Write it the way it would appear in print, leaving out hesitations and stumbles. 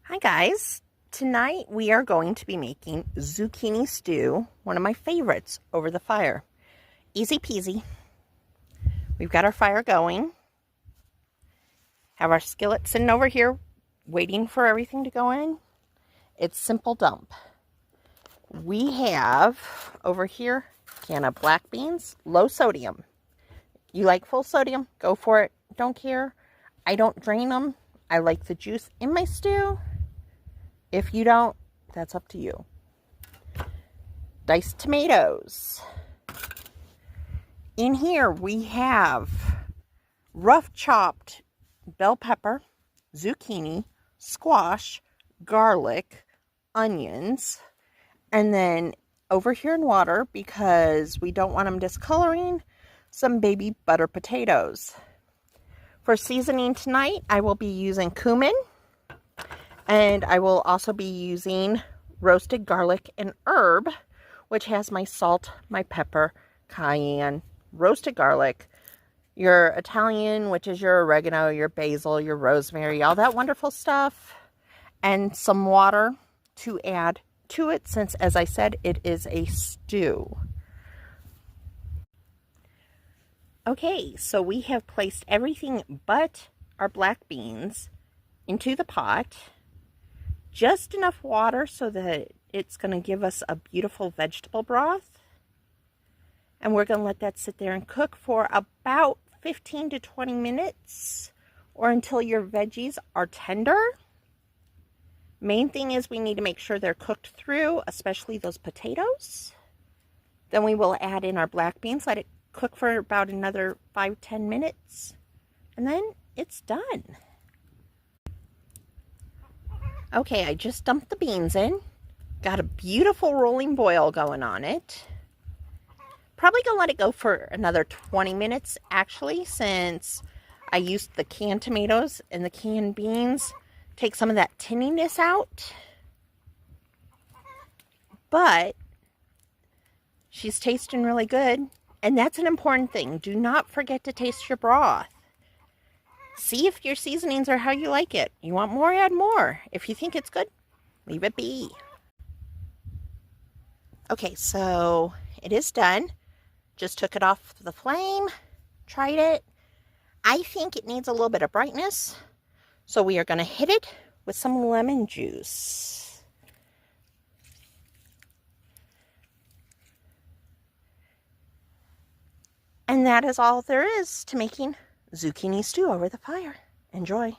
Hi guys, tonight we are going to be making zucchini stew, one of my favorites, over the fire. Easy peasy. We've got our fire going. Have our skillet sitting over here waiting for everything to go in. It's simple dump. We have over here a can of black beans, low sodium. You like full sodium? Go for it. Don't care. I don't drain them. I like the juice in my stew. If you don't, that's up to you. Diced tomatoes. In here we have rough chopped bell pepper, zucchini, squash, garlic, onions, and then over here in water, because we don't want them discoloring, some baby butter potatoes. For seasoning tonight, I will be using cumin. And I will also be using roasted garlic and herb, which has my salt, my pepper, cayenne, roasted garlic, your Italian, which is your oregano, your basil, your rosemary, all that wonderful stuff, and some water to add to it, since, as I said, it is a stew. Okay, so we have placed everything but our black beans into the pot. Just enough water so that it's going to give us a beautiful vegetable broth. And we're going to let that sit there and cook for about 15 to 20 minutes or until your veggies are tender. Main thing is we need to make sure they're cooked through, especially those potatoes. Then we will add in our black beans, let it cook for about another 5-10 minutes, and then it's done. Okay, I just dumped the beans in. Got a beautiful rolling boil going on it. Probably gonna let it go for another 20 minutes actually, since I used the canned tomatoes and the canned beans. Take some of that tinniness out. But she's tasting really good. And that's an important thing. Do not forget to taste your broth. See if your seasonings are how you like it. You want more, add more. If you think it's good, leave it be. Okay, so it is done. Just took it off the flame, tried it. I think it needs a little bit of brightness, so we are going to hit it with some lemon juice. And that is all there is to making zucchini stew over the fire. Enjoy.